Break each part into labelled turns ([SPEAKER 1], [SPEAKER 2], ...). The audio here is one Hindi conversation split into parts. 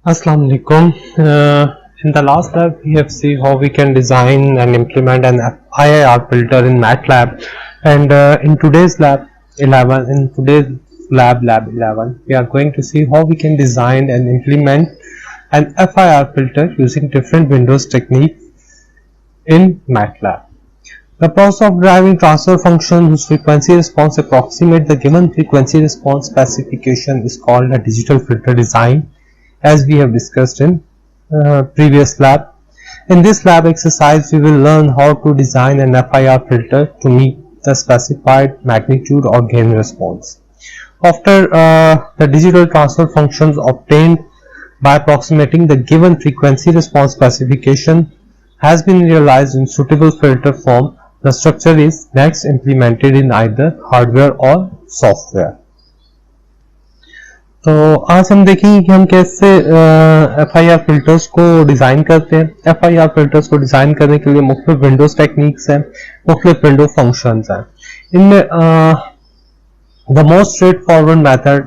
[SPEAKER 1] Assalamu alaikum. In the last lab, we have seen how we can design and implement an IIR filter in MATLAB. And in today's lab 11, lab 11, we are going to see how we can design and implement an FIR filter using different Windows techniques in MATLAB. The process of deriving transfer function whose frequency response approximate the given frequency response specification is called a digital filter design, as we have discussed in previous lab. In this lab exercise, we will learn how to design an FIR filter to meet the specified magnitude or gain response. After the digital transfer functions obtained by approximating the given frequency response specification has been realized in suitable filter form, the structure is next implemented in either hardware or software. तो आज हम देखेंगे कि हम कैसे FIR फिल्टर्स को डिज़ाइन करते हैं। FIR फिल्टर्स को डिज़ाइन करने के लिए मुख्तलिफ विंडोज टेक्निक्स हैं, मुख्तलिफ विंडो फंक्शंस हैं। इनमें the most straight forward method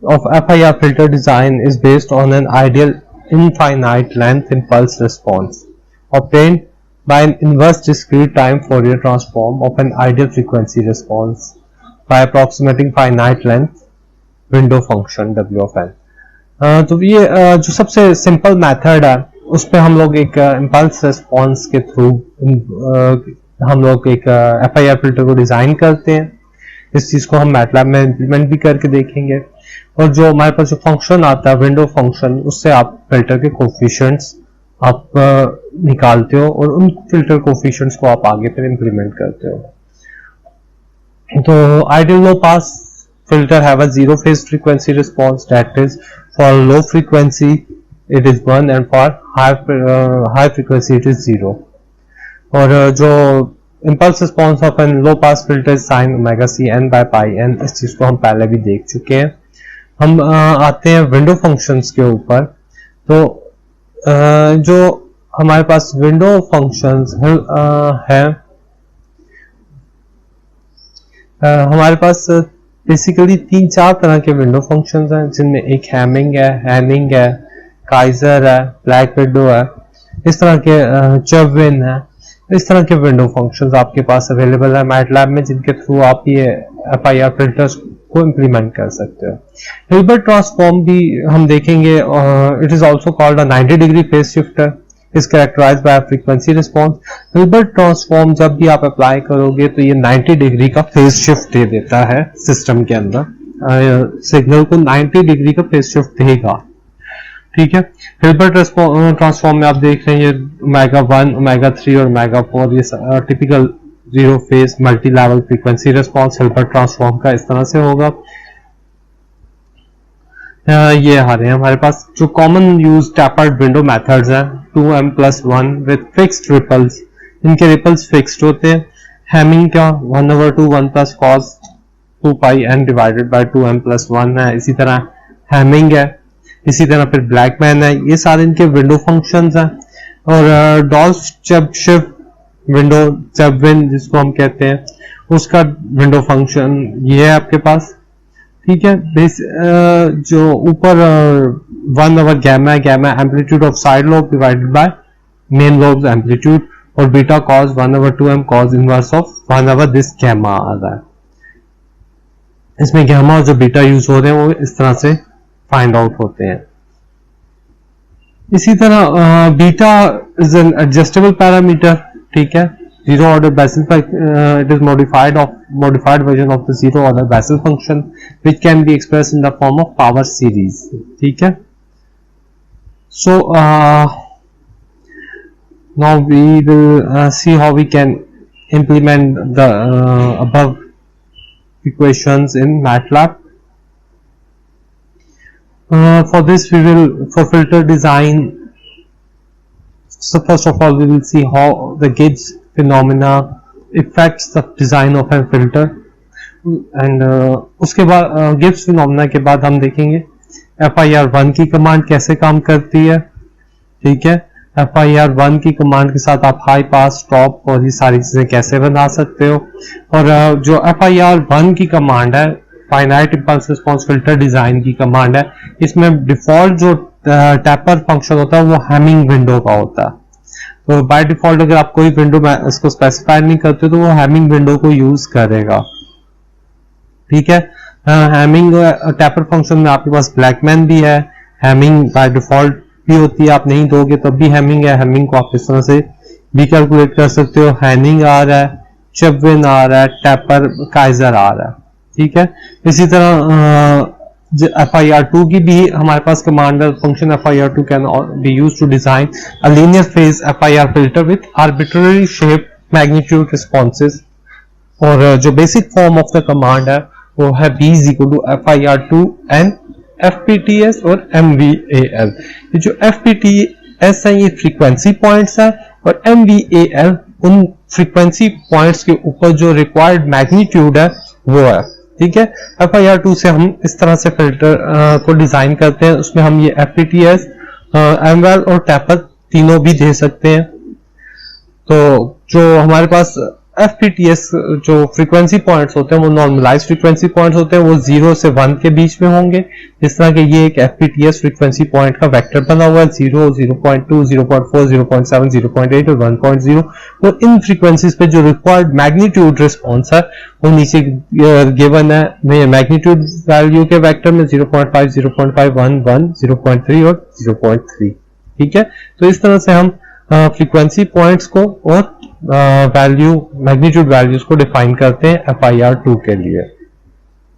[SPEAKER 1] of FIR filter design is based on an ideal infinite length impulse response obtained by an inverse discrete time Fourier transform of an ideal frequency response by approximating finite length window function W of n। तो ये जो सबसे सिंपल मेथड है उस पर हम लोग एक इम्पल्स रिस्पॉन्स के थ्रू हम लोग एक FIR फिल्टर को डिज़ाइन करते हैं। इस चीज़ को हम मैटलैब में इम्प्लीमेंट भी करके देखेंगे। और जो हमारे पास जो फंक्शन आता है विंडो फंक्शन, उससे आप फिल्टर के कोफिशिएंट्स आप निकालते हो और उन फिल्टर कोफिशिएंट्स को आप आगे फिर इम्प्लीमेंट करते हो। तो ideal low pass filter have a zero phase frequency response, that is for low frequency it is 1 and for high frequency it is 0. और जो impulse response of an low pass filter is sin omega c n by pi n, इस चीज को हम पहले भी देख चुके हैं। हम आते हैं विंडो फंक्शंस के ऊपर। तो जो हमारे पास विंडो फंक्शंस है हमारे पास बेसिकली 3-4 तरह के विंडो फंक्शंस हैं, जिनमें एक हैमिंग है, हैनिंग है, काइजर है, ब्लैक विंडो है, इस तरह के चर्विन है। इस तरह के विंडो फंक्शंस आपके पास अवेलेबल है मैटलैब में, जिनके थ्रू आप ये FIR फिल्टर्स को इम्प्लीमेंट कर सकते हो। हिल्बर्ट ट्रांसफॉर्म भी हम देखेंगे। It is also called a 90 degree phase shifter, is characterized by a frequency response. Hilbert transform जब भी आप अप्लाई करोगे तो ये 90 डिग्री का फेज शिफ्ट दे देता है सिस्टम के अंदर, सिग्नल को 90 डिग्री का फेज शिफ्ट देगा। ठीक है। हिल्बर्ट ट्रांसफॉर्म में आप देख रहे हैं ये ओमेगा 1, ओमेगा 3 और ओमेगा 4, ये typical zero phase multi level frequency response Hilbert transform का इस तरह से होगा। ये आ रहे हैं हमारे पास जो common use tapered window methods हैं, 2m+1 विद फिक्स्ड रिपल्स। इनके रिपल्स फिक्स्ड होते हैं। हैमिंग का 1/2 1 + cos 2 pi n divided by 2m+1 है। इसी तरह हैमिंग है, इसी तरह फिर ब्लैकमैन है। ये सारे इनके विंडो फंक्शंस हैं। और डॉल्फ चेबशेव विंडो चेबविन जिसको हम कहते हैं, उसका विंडो फंक्शन ये है आपके पास। ठीक है। जो ऊपर 1/gamma है, gamma amplitude of side lobe divided by main lobes amplitude, और beta cos 1/2m cos inverse of 1/this gamma आ रहा है। इसमें gamma और जो बीटा यूज हो रहे हैं वो इस तरह से फाइंड आउट होते हैं। इसी तरह beta is an adjustable parameter. ठीक है। Zero order Bessel it is modified version of the zero order Bessel function, which can be expressed in the form of power series. ठीक है। So now we will see how we can implement the above equations in MATLAB. For this we will, for filter design, so first of all we will see how the Gibbs phenomena affects the design of a filter, and उसके बाद गिब्स फिनोमेना के बाद हम देखेंगे FIR1 की कमांड कैसे काम करती है। ठीक है। FIR1 की कमांड के साथ आप हाई पास, स्टॉप और ये सारी चीजें कैसे बना सकते हो। और जो FIR1 की कमांड है finite impulse response filter design की कमांड है, इसमें डिफॉल्ट जो टैपर फंक्शन होता है वो हैमिंग विंडो का होता है। तो बाय डिफॉल्ट अगर आप कोई विंडो में इसको स्पेसिफाई नहीं करते तो वो हैमिंग विंडो को यूज करेगा। ठीक है, हैमिंग टैपर फंक्शन में आपके पास ब्लैकमैन भी है, हैमिंग बाय डिफॉल्ट भी होती है, आप नहीं दोगे तब भी हैमिंग है। हैमिंग को आप इस तरह से भी कैलकुलेट कर सकते हो। हैनिंग आ रहा है, चेपविन आ रहा है, टैपर काइजर आ रहा है। ठीक है, इसी तरह FIR2 की भी हमारे पास commander function FIR2 can be used to design a linear phase FIR filter with arbitrary shape magnitude responses. और जो basic form of the command है वो है B is equal to FIR2 and FPTS और MVAL। ये जो FPTS है ये फ्रीक्वेंसी पॉइंट्स है और MVAL उन फ्रीक्वेंसी पॉइंट्स के ऊपर जो रिक्वायर्ड मैग्नीट्यूड है वो है। ठीक है, FIR2 से हम इस तरह से फिल्टर को डिजाइन करते हैं, उसमें हम ये FPTS, MVAL और टैपर तीनों भी दे सकते हैं। तो जो हमारे पास FPTS जो फ्रीक्वेंसी पॉइंट्स होते हैं वो नॉर्मलाइज फ्रीक्वेंसी पॉइंट्स होते हैं, वो 0 से 1 के बीच में होंगे। जिस तरह के ये एक FPTS फ्रीक्वेंसी पॉइंट का वेक्टर बना हुआ है 0, 0.2, 0.4, 0.7, 0.8 और 1.0। और इन फ्रीक्वेंसीज पे जो रिक्वायर्ड मैग्नीट्यूड रिस्पॉन्स है वो नीचे गिवन है मैग्नीट्यूड वैल्यू के वेक्टर में 0.5, 0.5, 1, 1, 0.3 और 0.3। ठीक है, तो इस तरह से हम फ्रीक्वेंसी पॉइंट्स को और वैल्यू मैग्नीट्यूड वैल्यूज को डिफाइन करते हैं FIR2 के लिए।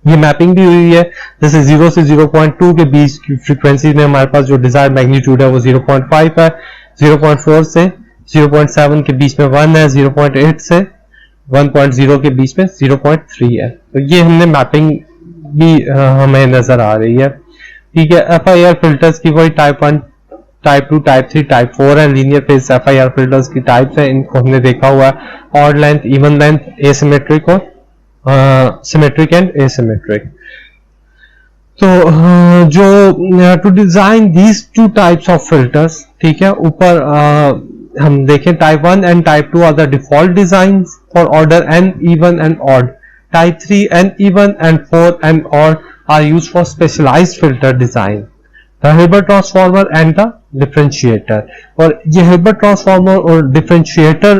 [SPEAKER 1] ये मैपिंग भी हुई है, जैसे 0 से 0.2 के बीच की फ्रीक्वेंसी में हमारे पास जो डिजायर्ड मैग्नीट्यूड है वो 0.5 है, 0.4 से 0.7 के बीच में 1 है, 0.8 से 1.0 के बीच में 0.3 है। तो ये हमने मैपिंग भी हमें नजर आ रही है। ठीक है, FIR फिल्टर्स की वही टाइप 1, टाइप 2, टाइप 3, टाइप 4 है। लीनियर फेज FIR फिल्टर्स की टाइप्स है, इनको हमने देखा हुआ है odd length, even length, asymmetric और सिमेट्रिक एंड एसिमेट्रिक। तो जो to design these two types of filters, ठीक है, ऊपर हम देखें type 1 and type 2 are the default design for order n, even and odd. Type 3 n, even and 4 and odd are used for specialized filter design. The Hilbert transformer and the differentiator. और ये Hilbert transformer और differentiator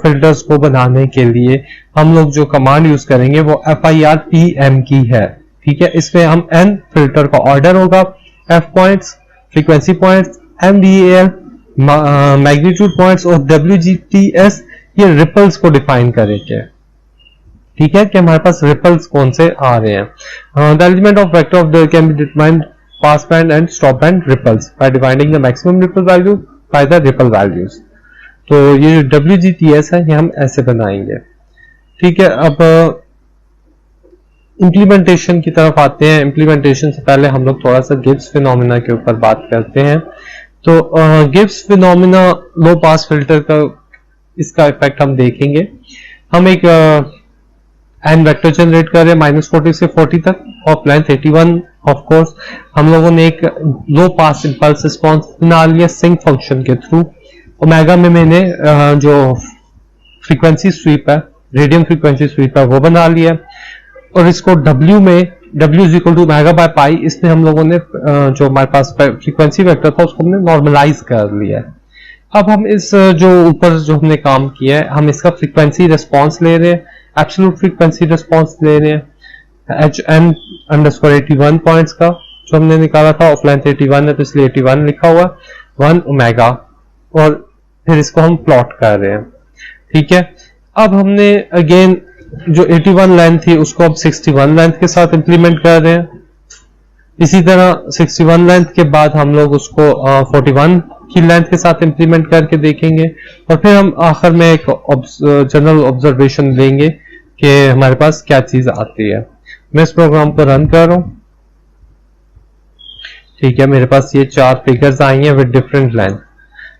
[SPEAKER 1] फिल्टर्स को बनाने के लिए हम लोग जो कमांड यूज करेंगे वो FIR-PM की है। ठीक है, इसमें हम n फिल्टर का ऑर्डर होगा, f points, frequency points, MVAL, magnitude points और WGTS ये रिपल्स को डिफाइन करेंगे। ठीक है, कि हमारे पास रिपल्स कौन से आ रहे हैं। The element of vector of the can be determined pass band and stop band ripples by dividing the maximum ripple value by the ripple values. तो ये जो WGTS है ये हम ऐसे बनाएंगे। ठीक है, अब इंप्लीमेंटेशन की तरफ आते हैं। इंप्लीमेंटेशन से पहले हम लोग थोड़ा सा गिब्स फिनोमिना के ऊपर बात करते हैं। तो गिब्स फिनोमिना लो पास फिल्टर का इसका इफेक्ट हम देखेंगे। हम एक एन वेक्टर जनरेट कर रहे हैं -40 से 40 तक, ऑफ लेंथ 81। ऑफ कोर्स हम लोगों ने एक लो पास इंपल्स रिस्पॉन्स बना लिया सिंक फंक्शन के थ्रू। ओमेगा में मैंने जो फ्रीक्वेंसी स्वीप है, रेडियन फ्रीक्वेंसी स्वीप है वो बना लिया, और इसको W में W is equal to omega by pi, इसमें हम लोगों ने जो हमारे पास फ्रीक्वेंसी वेक्टर था उसको हमने नॉर्मलाइज कर लिया। अब हम इस जो ऊपर जो हमने काम किया है हम इसका फ्रीक्वेंसी रिस्पॉन्स ले रहे हैं, एब्सोल्यूट फ्रीक्वेंसी रिस्पॉन्स ले रहे हैं HN_81 पॉइंट्स का जो हमने निकाला था। ऑफ लेंथ 81 है तो इसलिए 81 लिखा हुआ 1 ओमेगा, और फिर इसको हम प्लॉट कर रहे हैं। ठीक है, अब हमने अगेन जो 81 लेंथ थी उसको अब 61 लेंथ के साथ इंप्लीमेंट कर रहे हैं। इसी तरह 61 लेंथ के बाद हम लोग उसको 41 की लेंथ के साथ इंप्लीमेंट करके देखेंगे, और फिर हम आखिर में एक जनरल ऑब्जर्वेशन लेंगे कि हमारे पास क्या चीज आती है। मैं इस प्रोग्राम को रन कर रहा हूं। ठीक है, मेरे पास ये 4 फिगर्स आई हैं विद डिफरेंट लेंथ।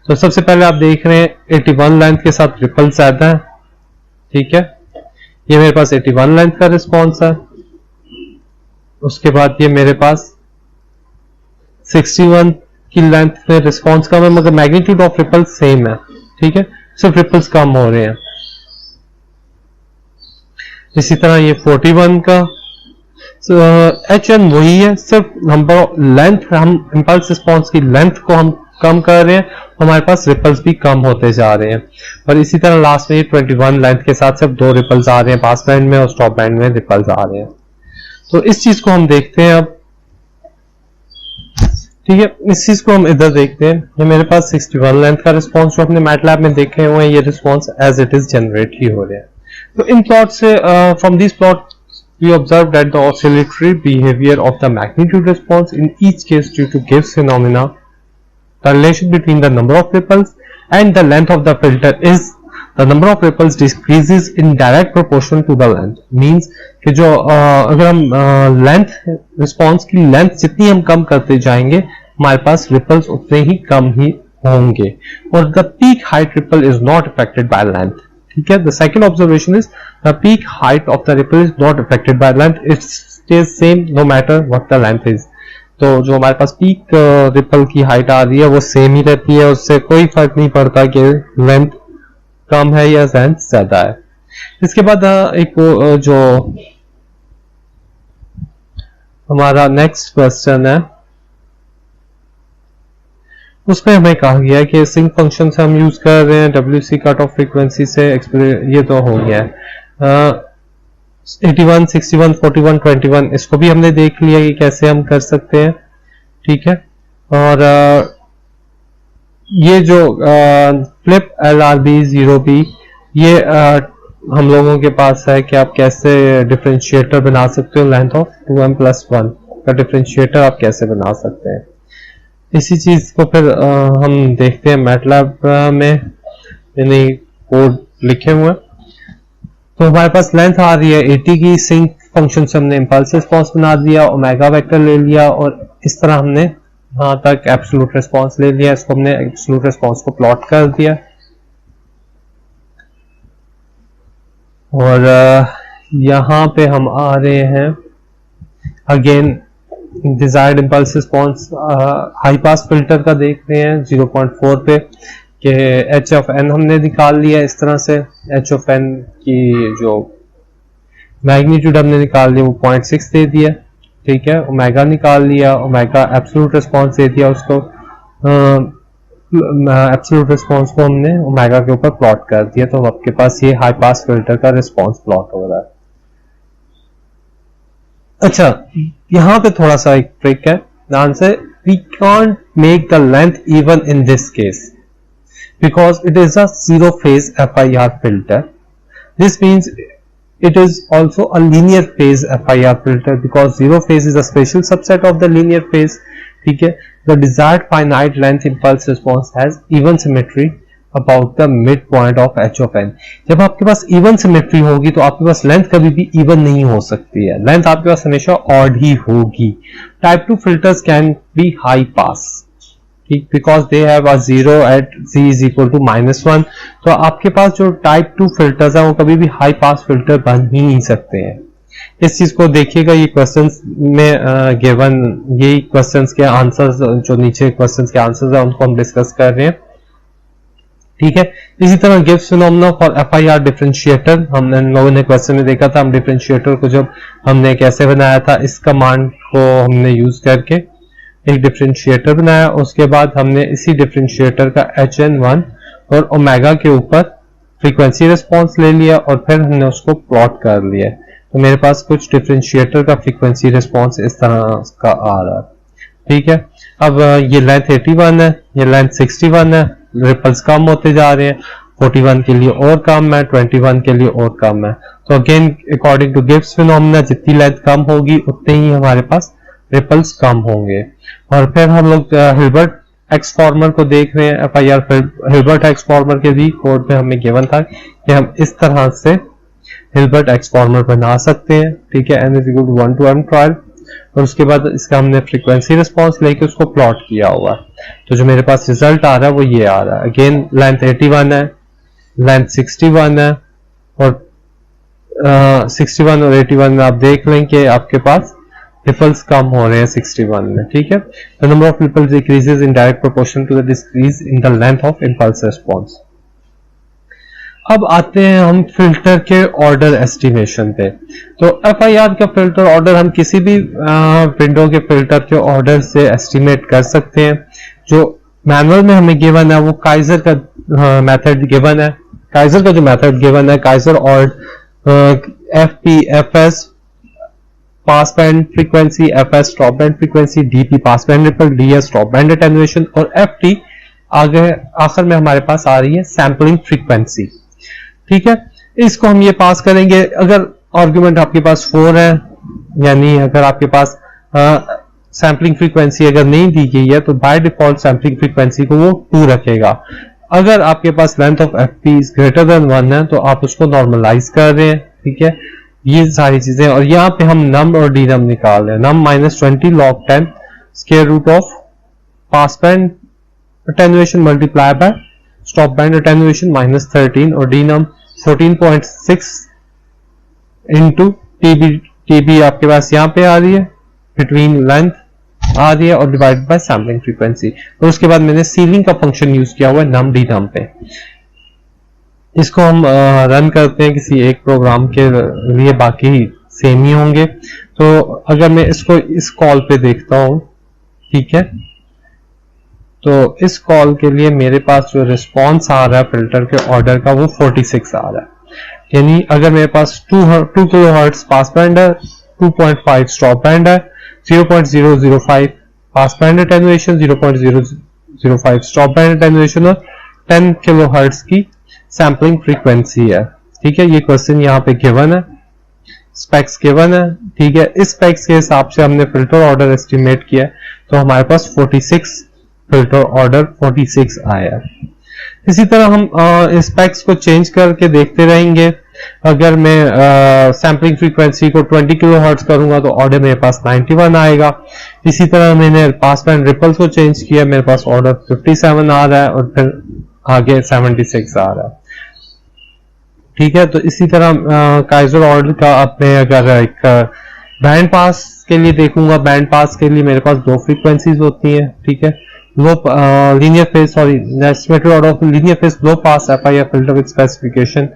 [SPEAKER 1] तो सबसे पहले आप देख रहे हैं 81 लेंथ के साथ रिपल ज्यादा है। ठीक है, ये मेरे पास 81 लेंथ का रिस्पॉन्स है। उसके बाद ये मेरे पास 61 की लेंथ में रिस्पॉन्स कम है, मगर मैग्नीट्यूड ऑफ रिपल सेम है। ठीक है, सिर्फ रिपल्स कम हो रहे हैं। इसी तरह ये 41 का एच एन वही है, सिर्फ नंबर लेंथ, हम इम्पल्स रिस्पॉन्स की लेंथ को हम कम कर रहे हैं, हमारे पास रिपल्स भी कम होते जा रहे हैं। और इसी तरह लास्ट में 21 लेंथ के साथ सिर्फ 2 रिपल्स आ रहे हैं पास बैंड में और स्टॉप बैंड में रिपल्स आ रहे हैं। तो इस चीज को हम देखते हैं अब, ठीक है, इस चीज को हम इधर देखते हैं। ये मेरे पास 61 लेंथ का रिस्पॉन्स जो अपने मैटलैब में देखे हुए हैं, ये response as it is generate ही हो रहे हैं। तो इन प्लॉट से from this plot we observe that the oscillatory behavior of the magnitude response in each case due to Gibbs phenomena, the relation between the number of ripples and the length of the filter is the number of ripples decreases in direct proportion to the length, means कि जो अगर हम लेंथ रिस्पॉन्स की लेंथ जितनी हम कम करते जाएंगे हमारे पास रिपल्स उतने ही कम ही होंगे, और the peak height ripple is not affected by length, ठीक है। The second observation is the peak height of the ripple is not affected by length, it stays same no matter what the length is। तो जो हमारे पास पीक रिपल की हाइट आ रही है वो सेम ही रहती है, उससे कोई फर्क नहीं पड़ता कि लेंथ कम है या लेंथ ज्यादा है। इसके बाद एक जो हमारा नेक्स्ट क्वेश्चन है उसमें हमें कहा गया है कि सिंक फंक्शन से हम यूज कर रहे हैं WC कट ऑफ फ्रीक्वेंसी से, ये तो हो गया है। 81, 61, 41, 21 इसको भी हमने देख लिया कि कैसे हम कर सकते हैं, ठीक है। और ये जो फ्लिप LRB 0B ये हम लोगों के पास है कि आप कैसे डिफरेंशिएटर बना सकते हो, लेंथ ऑफ 2m+1 का डिफरेंशिएटर आप कैसे बना सकते हैं। इसी चीज को फिर हम देखते हैं मैटलैब में, यानी कोड लिखे हुए हैं। तो हमारे पास लेंथ आ रही है 80 की, सिंक फंक्शन से हमने इंपल्स रिस्पॉन्स बना दिया, ओमेगा वेक्टर ले लिया और इस तरह हमने यहां तक एब्सोल्यूट रिस्पॉन्स ले लिया, इसको हमने एब्सोल्यूट रिस्पॉन्स को प्लॉट कर दिया। और यहां पे हम आ रहे हैं again desired impulse response high pass filter का देख रहे हैं 0.4 पे कि एच ऑफ एन हमने निकाल लिया इस तरह से, एच ऑफ एन की जो मैग्नीट्यूड हमने निकाल लिया वो 0.6 दे दिया, ठीक है। ओमेगा निकाल लिया, ओमेगा एब्सोल्यूट रिस्पॉन्स दे दिया उसको, एब्सोल्यूट रिस्पॉन्स को हमने ओमेगा के ऊपर प्लॉट कर दिया, तो आपके पास ये हाई पास फिल्टर का रिस्पॉन्स प्लॉट हो रहा है। अच्छा, यहां पे थोड़ा सा एक ट्रिक है, ध्यान से, we can't make the length even in this case because it is a zero phase FIR filter. This means it is also a linear phase FIR filter because zero phase is a special subset of the linear phase, ठीक है। The desired finite length impulse response has even symmetry about the midpoint of h of n। जब आपके पास इवन सिमेट्री होगी तो आपके पास लेंथ कभी भी इवन नहीं हो सकती है, लेंथ आपके पास हमेशा ऑड ही होगी। Type 2 filters can be high pass, ठीक, because they have a zero at z is equal to -1। तो आपके पास जो टाइप 2 फिल्टर्स हैं वो कभी भी हाई पास फिल्टर बन ही नहीं सकते हैं। इस चीज को देखिएगा, ये क्वेश्चंस में गिवन यही क्वेश्चंस के आंसर्स, जो नीचे क्वेश्चंस के आंसर्स हैं उनको हम डिस्कस कर रहे हैं, ठीक है। इसी तरह Gibbs phenomena for FIR differentiator, हमने लोगों ने क्वेश्चन में देखा था, हम डिफरेंशिएटर को जब हमने कैसे बनाया था, इस कमांड को हमने यूज करके एक डिफरेंशिएटर बनाया, उसके बाद हमने इसी डिफरेंशिएटर का HN1 और ओमेगा के ऊपर फ्रीक्वेंसी रिस्पॉन्स ले लिया और फिर हमने उसको प्लॉट कर लिया। तो मेरे पास कुछ डिफरेंशिएटर का फ्रीक्वेंसी रिस्पॉन्स इस तरह का आ रहा है, ठीक है। अब ये लेंथ 81 है, ये लेंथ 61 है, रिपल्स कम होते जा रहे हैं, 41 के लिए और कम है, 21 के लिए और कम है। तो again according to Gibbs phenomena जितनी लेंथ कम होगी उतने ही हमारे पास रिपल्स कम होंगे। और फिर हम लोग हिल्बर्ट एक्स फॉर्मर को देख रहे हैं, FIR हिल्बर्ट एक्स फॉर्मर के भी कोड में हमें गिवन था कि हम इस तरह से हिल्बर्ट एक्स फॉर्मर बना सकते हैं, ठीक है। n = 1 to m ट्रायल, और उसके बाद इसका हमने फ्रीक्वेंसी रिस्पॉन्स लेके उसको प्लॉट किया हुआ। तो जो मेरे पास रिजल्ट आ रहा है वो ये आ रहा है। अगेन लेंथ 81 है, लेंथ 61 है, और 61 और 81 में आप देख लें कि आपके पास रिपल्स कम हो रहे हैं 61 में, ठीक है। The number of ripples decreases in direct proportion to the decrease in the length of impulse response. अब आते हैं हम फिल्टर के ऑर्डर एस्टिमेशन पे। तो FIR का फिल्टर ऑर्डर हम किसी भी विंडो के फिल्टर के ऑर्डर से एस्टिमेट कर सकते हैं। जो मैनुअल में हमें गिवन है वो काइजर का मेथड गिवन है। काइजर का जो मेथड गिवन है, Kaiser ord FP FS pass band frequency, FS stop band frequency, DP pass band ripple, DS stop band attenuation और FT आगे आखिर में हमारे पास आ रही है सैंपलिंग फ्रीक्वेंसी। ठीक है, इसको हम ये पास करेंगे। अगर आर्गुमेंट आपके पास 4 है, यानी अगर आपके पास सैंपलिंग फ्रीक्वेंसी अगर नहीं दी गई है तो बाय डिफॉल्ट सैंपलिंग फ्रीक्वेंसी को वो 2 रखेगा। अगर आपके पास length of FP is greater than 1 है तो आप उसको नॉर्मलाइज कर रहे हैं। ठीक है, ये सारी चीजें। और यहाँ पे हम नम और डी नम निकाल रहे हैं। Num -20 log 10 square root of pass band attenuation multiply by stop band attenuation -13 और डी नम 14.6 इंटू TB आपके पास यहाँ पे आ रही है, बिटवीन लेंथ आ रही है और डिवाइड बाय सैम्पलिंग फ्रीक्वेंसी। और उसके बाद मैंने सीलिंग का फंक्शन यूज किया हुआ है नम डी नम पे। इसको हम रन करते हैं किसी एक प्रोग्राम के लिए, बाकी सेम ही होंगे। तो अगर मैं इसको इस कॉल पे देखता हूं, ठीक है, तो इस कॉल के लिए मेरे पास जो रिस्पॉन्स आ रहा है फिल्टर के ऑर्डर का वो 46 आ रहा है। यानी अगर मेरे पास 2 किलोहर्ट्ज पास बैंड है, 2.5 स्टॉप बैंड है, 0.005 पास band attenuation, 0.005 stop band attenuation और 10 किलोहर्ट्ज की सैम्पलिंग फ्रीक्वेंसी है। ठीक है, ये क्वेश्चन यहाँ पे गिवन है, स्पेक्स गिवन है। ठीक है, इस स्पेक्स के हिसाब से हमने फिल्टर ऑर्डर एस्टिमेट किया तो हमारे पास 46 फिल्टर ऑर्डर 46 आया। इसी तरह हम स्पेक्स को चेंज करके देखते रहेंगे। अगर मैं सैम्पलिंग फ्रीक्वेंसी को 20 किलोहर्ट्ज करूंगा तो ऑर्डर मेरे पास 91 आएगा। इसी तरह मैंने पास बैंड रिपल्स को चेंज किया, मेरे पास ऑर्डर 57 आ रहा है और फिर आगे 76 आ रहा है। ठीक है, तो इसी तरह काइजर ऑर्डर का अपने अगर एक बैंड पास के लिए देखूंगा, बैंड पास के लिए मेरे पास 2 फ्रीक्वेंसीज होती हैं। ठीक है, low linear phase, sorry estimated order of linear phase low pass FIR filter with specification.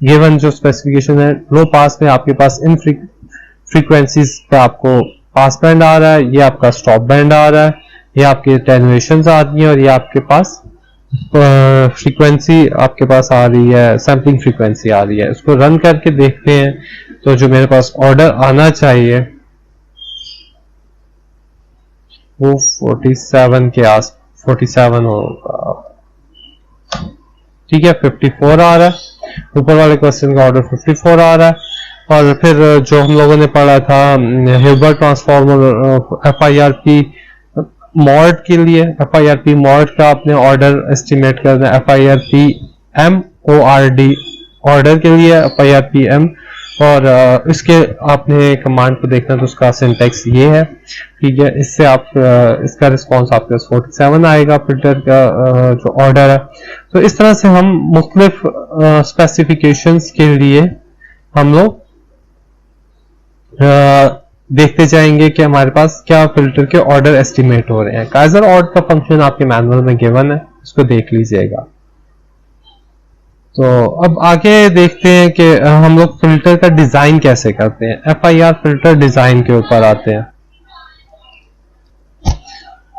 [SPEAKER 1] Given जो स्पेसिफिकेशन है लो पास में आपके पास इन फ्रीक्वेंसीज पे आपको पास बैंड आ रहा है, ये आपका स्टॉप बैंड आ रहा है, ये आपके अटेन्युएशंस आ रही है और ये आपके पास फ्रीक्वेंसी आपके पास आ रही है, सैम्पलिंग फ्रीक्वेंसी आ रही है। इसको रन करके देखते हैं तो जो मेरे पास ऑर्डर आना चाहिए वो 47 के आस 47 होगा। ठीक है, 54 आ रहा है, ऊपर वाले क्वेश्चन का ऑर्डर 54 आ रहा है। और फिर जो हम लोगों ने पढ़ा था हिल्बर्ट ट्रांसफॉर्मर FIRP मॉड के लिए, FIRP मॉड का आपने ऑर्डर एस्टिमेट करना है, FIRP MORD ऑर्डर के लिए FIRP M। और इसके आपने कमांड को देखना तो उसका सिंटैक्स ये है। ठीक है, इससे आप इसका रिस्पॉन्स आपके पास 47 आएगा फिल्टर का जो ऑर्डर है। तो इस तरह से हम मुख्तलिफ स्पेसिफिकेशंस के लिए हम लोग देखते जाएंगे कि हमारे पास क्या फिल्टर के ऑर्डर एस्टिमेट हो रहे हैं। काइजर ऑर्डर का फंक्शन आपके मैनुअल में गिवन है, इसको देख लीजिएगा। तो अब आगे देखते हैं कि हम लोग फिल्टर का डिजाइन कैसे करते हैं। FIR फिल्टर डिजाइन के ऊपर आते हैं।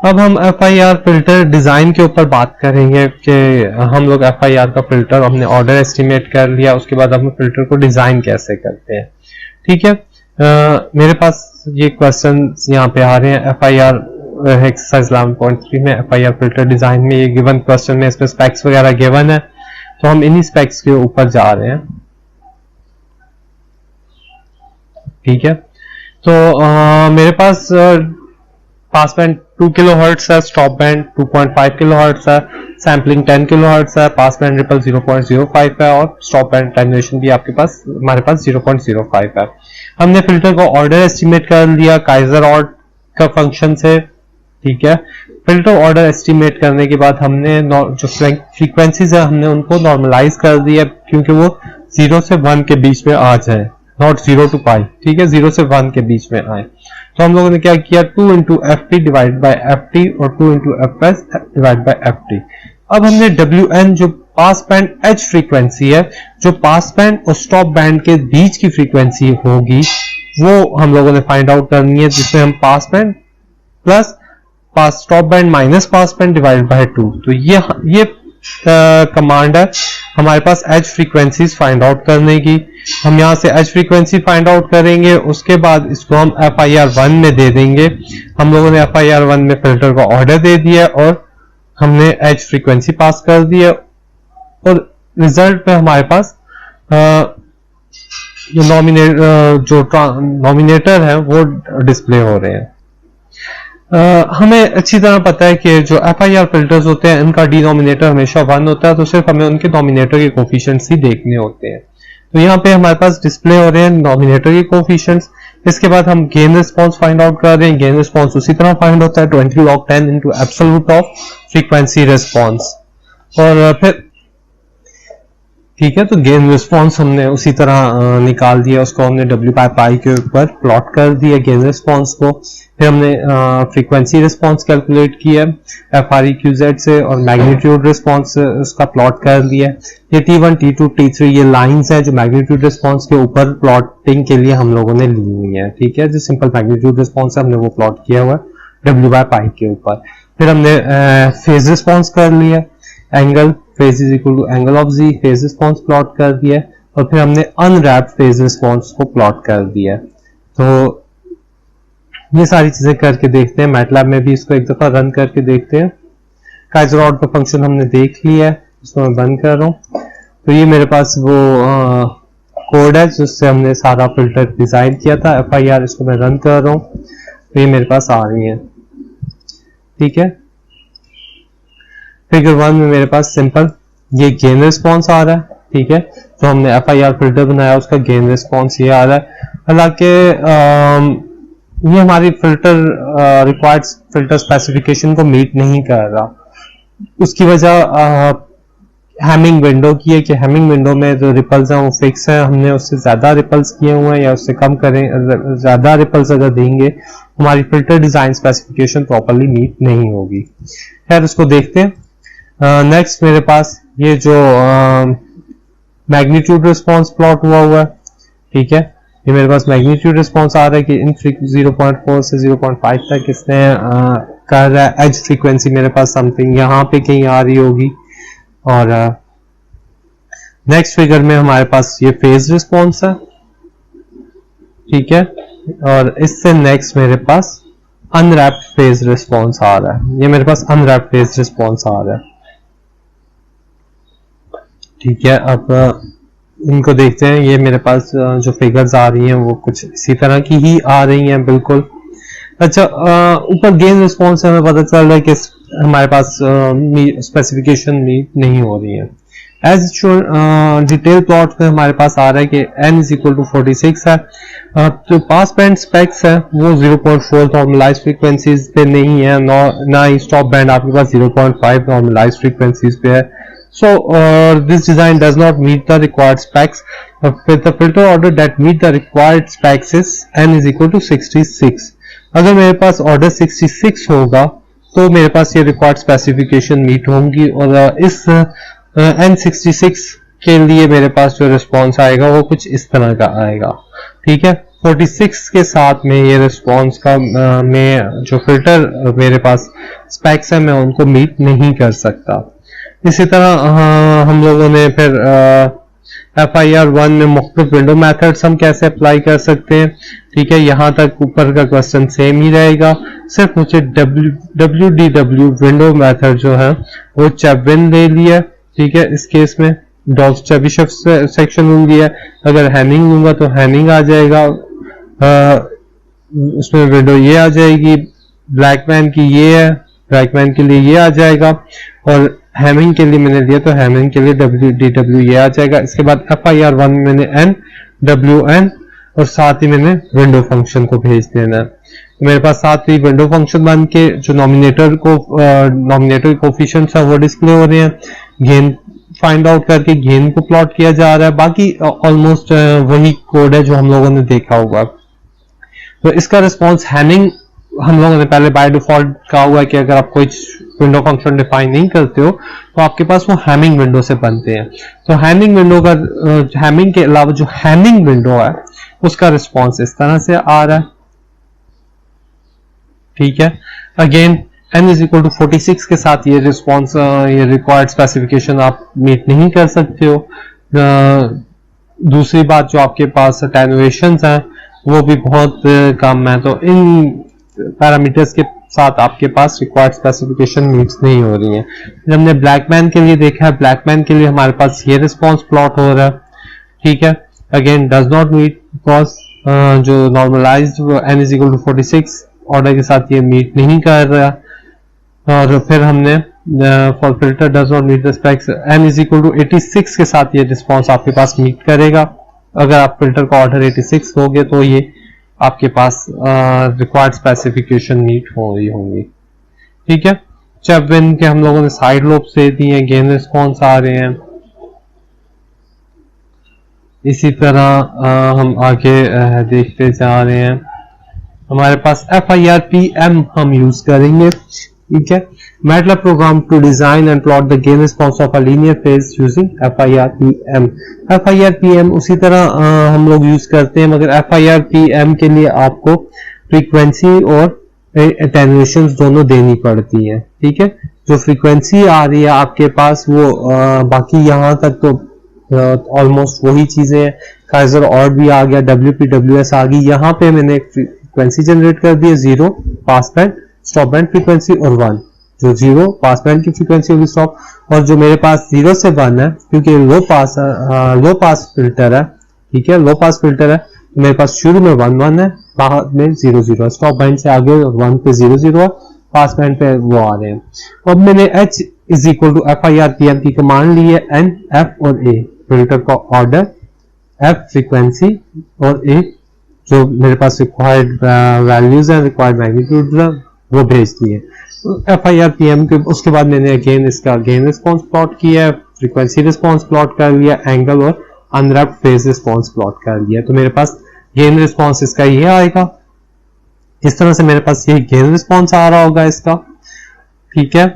[SPEAKER 1] अब हम FIR फिल्टर डिजाइन के ऊपर बात करेंगे कि हम लोग FIR का फिल्टर हमने ऑर्डर एस्टिमेट कर लिया, उसके बाद हम फिल्टर को डिजाइन कैसे करते हैं। ठीक है, मेरे पास ये क्वेश्चन यहाँ पे आ रहे हैं FIR एक्सरसाइज 11.3 में FIR फिल्टर डिजाइन में। ये गिवन क्वेश्चन में इसमें स्पेक्स वगैरह गिवन है तो हम इन्हीं स्पेक्स के ऊपर जा रहे हैं। ठीक है, तो मेरे पास पास बैंड 2 किलोहर्ट्ज है, स्टॉप बैंड 2.5 किलोहर्ट्ज है, सैम्पलिंग 10 किलोहर्ट्ज है, पास बैंड रिपल 0.05 है और स्टॉप बैंड अटेन्युएशन भी आपके पास हमारे पास 0.05 है। हमने फिल्टर को ऑर्डर एस्टिमेट कर लिया काइजर ऑर्डर का फंक्शन से। ठीक है, फिल्टर ऑर्डर एस्टिमेट करने के बाद हमने जो फ्रीक्वेंसीज है हमने उनको नॉर्मलाइज कर दिया क्योंकि वो 0 से 1 के बीच में आ जाए, नॉट 0 to π। ठीक है, 0 से 1 के बीच में आए। तो हम लोगों ने क्या किया, 2 into FP divide by FT और 2 into FS divide by FT। अब हमने WN जो पास बैंड एच फ्रीक्वेंसी है, जो पास बैंड और स्टॉप बैंड के बीच की फ्रीक्वेंसी होगी वो हम लोगों ने फाइंड आउट करनी है, जिसमें हम pass band plus past stop band minus pass band divided by 2। तो ये कमांड है हमारे पास एच फ्रीक्वेंसीज फाइंड आउट करने की। हम यहाँ से एच फ्रीक्वेंसी फाइंड आउट करेंगे, उसके बाद इसको हम FIR1 में दे देंगे। हम लोगों ने FIR1 में फिल्टर का ऑर्डर दे दिया और हमने एच फ्रीक्वेंसी पास कर दी है, और रिजल्ट में हमारे पास जो नॉमिनेटर है वो डिस्प्ले हो रहे हैं। हमें अच्छी तरह पता है कि जो FIR फिल्टर्स होते हैं इनका डिनोमिनेटर हमेशा 1 होता है, तो सिर्फ हमें उनके नॉमिनेटर के कोफिशिएंट्स ही देखने होते हैं। तो यहाँ पे हमारे पास डिस्प्ले हो रहे हैं नॉमिनेटर के कोफिशिएंट्स। इसके बाद हम गेन रिस्पॉन्स फाइंड आउट कर रहे हैं। गेन रिस्पॉन्स उसी तरह फाइंड होता है 20 log 10 into absolute of frequency response. और फिर ठीक है, तो गेन रिस्पॉन्स हमने उसी तरह निकाल दिया, उसको हमने W/π के ऊपर प्लॉट कर दिया गेन रिस्पॉन्स को। फिर हमने फ्रीक्वेंसी रिस्पॉन्स कैलकुलेट किया FREQZ से, और मैग्नीट्यूड रिस्पॉन्स उसका प्लॉट कर दिया। ये T1 T2 T3 ये लाइंस हैं जो मैग्नीट्यूड रिस्पॉन्स के ऊपर प्लॉटिंग के लिए हम लोगों ने ली हुई है। ठीक है, जो सिंपल मैग्नीट्यूड रिस्पॉन्स है हमने वो प्लॉट किया हुआ है W/π के ऊपर। फिर हमने फेज रिस्पॉन्स कर लिया, angle phase is equal to angle of Z, phase response plot कर दिया, और फिर हमने अनरैप्ड फेज रिस्पॉन्स को प्लॉट कर दिया। तो ये सारी चीजें करके देखते हैं, मैटलैब में भी इसको एक दफा रन करके देखते हैं। काइजर ऑड का फंक्शन हमने देख लिया है, इसको मैं बंद कर रहा हूँ। तो ये मेरे पास वो कोड है जिससे हमने सारा फिल्टर डिजाइन किया था FIR, इसको मैं रन कर रहा हूँ, तो ये मेरे पास आ रही है। ठीक है, फिगर 1 में मेरे पास सिंपल ये गेन रिस्पॉन्स आ रहा है। ठीक है, तो हमने FIR फिल्टर बनाया, उसका गेन रिस्पॉन्स ये आ रहा है। हालांकि ये हमारी फिल्टर रिक्वायर्ड फिल्टर स्पेसिफिकेशन को मीट नहीं कर रहा। उसकी वजह हैमिंग विंडो की है कि हैमिंग विंडो में जो रिपल्स हैं वो फिक्स है। हमने उससे ज्यादा रिपल्स किए हुए हैं या उससे कम करें, ज्यादा रिपल्स अगर देंगे हमारी filter design specification properly meet नहीं होगी। खैर, उसको देखते हैं। नेक्स्ट मेरे पास ये जो मैग्नीट्यूड रिस्पॉन्स प्लॉट हुआ है। ठीक है, ये मेरे पास मैग्नीट्यूड रिस्पॉन्स आ रहा है कि इन 0.4 से 0.5 तक इसने कर रहा है। एज फ्रीक्वेंसी मेरे पास समथिंग यहाँ पे कहीं आ रही होगी। और नेक्स्ट फिगर में हमारे पास ये फेज रिस्पॉन्स है। ठीक है, और इससे नेक्स्ट मेरे पास अनरैप्ड फेज रिस्पॉन्स आ रहा है। ये मेरे पास अनरैप्ड फेज रिस्पॉन्स आ रहा है। ठीक है, अब इनको देखते हैं। ये मेरे पास जो फिगर्स आ रही हैं वो कुछ इसी तरह की ही आ रही हैं बिल्कुल। अच्छा, ऊपर गेन रिस्पॉन्स से हमें पता चल रहा है कि हमारे पास स्पेसिफिकेशन मीट नहीं हो रही है। एज डिटेल प्लॉट में हमारे पास आ रहा है कि n इज इक्वल टू 46 है। तो पास बैंड स्पेक्स है वो 0.4 नॉर्मलाइज फ्रीक्वेंसीज पे नहीं है, ना ही स्टॉप बैंड आपके पास 0.5 नॉर्मलाइज फ्रीक्वेंसीज पे है। So this design does not meet the required specs. With the filter order that meet the required specs is n is equal to 66. अगर मेरे पास ऑर्डर 66 होगा तो मेरे पास ये रिक्वायर्ड स्पेसिफिकेशन मीट होंगी, और इस N66 के लिए मेरे पास जो रिस्पॉन्स आएगा वो कुछ इस तरह का आएगा। ठीक है, 46 के साथ में ये रिस्पॉन्स का में जो फिल्टर मेरे पास स्पेक्स है मैं उनको मीट नहीं कर सकता। इसी तरह हम लोगों ने फिर FIR1 में मुख्तलिफ विंडो मेथड्स हम कैसे अप्लाई कर सकते हैं। ठीक है, यहाँ तक ऊपर का क्वेश्चन सेम ही रहेगा, सिर्फ मुझे WDW विंडो मेथड जो है वो चेबिन ले लिया। ठीक है, इस केस में डॉग्स चेबिशेव सेक्शन लूँ लिया। अगर हैमिंग लूंगा तो हैमिंग आ जाएगा, उसमें विंडो ये आ जाएगी। ब्लैकमैन की ये है, ब्लैकमैन के लिए ये आ जाएगा, और हैमिंग के लिए मैंने दिया तो हैमिंग के लिए WDW ये आ जाएगा। इसके बाद FIR1 में मैंने NWN और साथ ही मैंने विंडो फंक्शन को भेज देना है। तो मेरे पास साथ ही विंडो फंक्शन बन के जो नॉमिनेटर कोफिशिएंट्स है वो डिस्प्ले हो रहे हैं। गेन फाइंड आउट करके गेन को प्लॉट किया जा रहा है। बाकी ऑलमोस्ट वही कोड है जो हम लोगों ने देखा होगा। तो इसका रिस्पॉन्स हैमिंग हम लोगों ने पहले बाय डिफॉल्ट कहा हुआ है कि अगर आप कोई विंडो फंक्शन डिफाइन नहीं करते हो तो आपके पास वो हैमिंग विंडो से बनते हैं। तो हैमिंग विंडो का हैमिंग के अलावा जो हैमिंग विंडो है उसका रिस्पॉन्स इस तरह से आ रहा है, ठीक है। Again n is equal to 46 के साथ ये रिस्पॉन्स ये रिक्वायर्ड स्पेसिफिकेशन आप मीट नहीं कर सकते हो। दूसरी बात जो आपके पास अटेन्युएशंस हैं वो भी बहुत कम है, तो इन पैरामीटर्स के साथ आपके पास रिक्वायर्ड स्पेसिफिकेशन मीट्स नहीं हो रही है। हमने ब्लैकमैन के लिए देखा है, ब्लैकमैन के लिए हमारे पास ये रिस्पॉन्स प्लॉट हो रहा है, ठीक है। Again does not meet because जो normalized n is equal to 46 order के साथ ये मीट नहीं कर रहा। और फिर हमने for filter does not meet the specs n is equal to 86 के साथ ये रिस्पॉन्स आपके पास मीट करेगा। अगर आप फिल्टर का ऑर्डर 86 होगे तो ये आपके पास रिक्वायर्ड स्पेसिफिकेशन मीट हो रही होंगी, ठीक है। जब इनके हम लोगों ने साइड लोब्स दे दिए हैं, गेन रिस्पॉन्स आ रहे हैं। इसी तरह हम आगे देखते जा रहे हैं। हमारे पास FIRPM हम यूज करेंगे, ठीक है। MATLAB program to design and plot the gain response of a linear phase using FIRPM। FIRPM उसी तरह हम लोग यूज करते हैं, मगर FIRPM के लिए आपको फ्रीक्वेंसी और अटेन्युएशंस दोनों देनी पड़ती है, ठीक है। जो फ्रीक्वेंसी आ रही है आपके पास वो बाकी यहाँ तक तो ऑलमोस्ट वही चीजें हैं। काइजर और भी आ गया, WPWS आ गई। यहाँ पे मैंने फ्रीक्वेंसी जनरेट कर दी है 0 पास बैंड, स्टॉप बैंड फ्रीक्वेंसी और 1। जो 0 पास बैंड की फ्रीक्वेंसी होगी स्टॉप, और जो मेरे पास 0 से 1 है क्योंकि लो पास फिल्टर है, ठीक है। लो पास फिल्टर है तो मेरे पास शुरू में 1 1 है, बाद में 0 0 है। स्टॉप बैंड से आगे 1 पे 0 0 है, पास बैंड पे वो आ रहे हैं। अब मैंने H is equal to FIRPM की कमांड ली है, N F और A फिल्टर का ऑर्डर, F फ्रीक्वेंसी और A जो मेरे पास रिक्वायर्ड वैल्यूज है, रिक्वायर्ड मैग्नीट्यूड है, वो भेज दिए। तो FIRPM के उसके बाद मैंने अगेन इसका गेन रिस्पॉन्स प्लॉट किया है, फ्रीक्वेंसी रिस्पॉन्स प्लॉट कर लिया, एंगल और अनरैप्ड फेज रिस्पॉन्स प्लॉट कर लिया। तो मेरे पास गेन रिस्पॉन्स इसका ये आएगा, इस तरह से मेरे पास ये गेन रिस्पॉन्स आ रहा होगा इसका, ठीक है।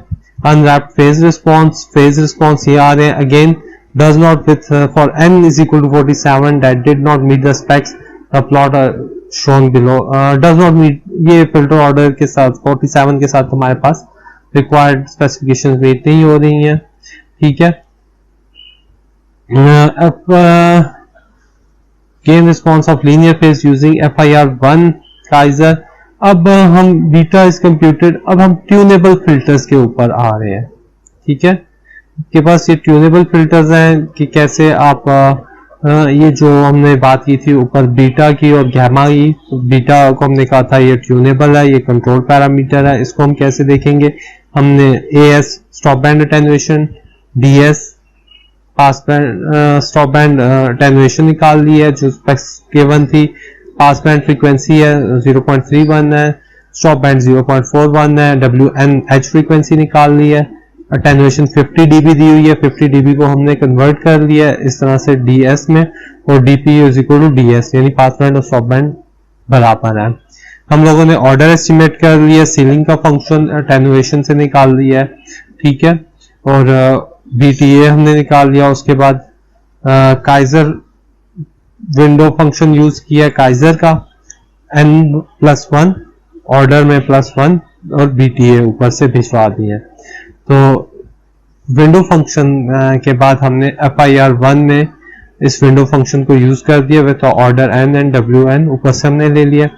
[SPEAKER 1] अनरैप्ड फेज रिस्पॉन्स ये आ रहे हैं। Again does not with for n is equal to 47 that did not meet the specs the plot shown below does not meet, ये फिल्टर ऑर्डर के साथ 47 के साथ हमारे पास रिक्वायर्ड स्पेसिफिकेशंस मीट नहीं हो रही हैं, ठीक है। Gain response of linear phase using FIR1 Kaizer. अब हम बीटा इज कंप्यूटेड, अब हम ट्यूनेबल फिल्टर्स के ऊपर आ रहे हैं, ठीक है। के पास ये ट्यूनेबल फिल्टर्स हैं कि कैसे आप ये जो हमने बात की थी ऊपर बीटा की और गैमा की, तो बीटा को हमने कहा था ये ट्यूनेबल है, ये कंट्रोल पैरामीटर है। इसको हम कैसे देखेंगे, हमने AS stop band attenuation, DS pass band stop band attenuation निकाल ली है जो स्पेक्स गिवन थी। पास बैंड फ्रीक्वेंसी है 0.31 है, स्टॉप बैंड 0.41 है, WNH फ्रीक्वेंसी निकाल ली है। अटेन्युएशन 50 dB दी हुई है, 50 dB को हमने कन्वर्ट कर लिया है इस तरह से DS में, और DPU is equal to DS, यानी पास बैंड और स्टॉप बैंड बराबर है। हम लोगों ने ऑर्डर एस्टिमेट कर लिया, सीलिंग का फंक्शन अटेन्युएशन से निकाल लिया है, ठीक है। और BTA हमने निकाल लिया। उसके बाद काइजर विंडो फंक्शन यूज किया काइजर का, n+1 ऑर्डर में +1 और BTA ऊपर से भिजवा दिए। तो विंडो फंक्शन के बाद हमने FIR1 में इस विंडो फंक्शन को यूज कर दिया with order n and WN ऊपर से हमने ले लिया।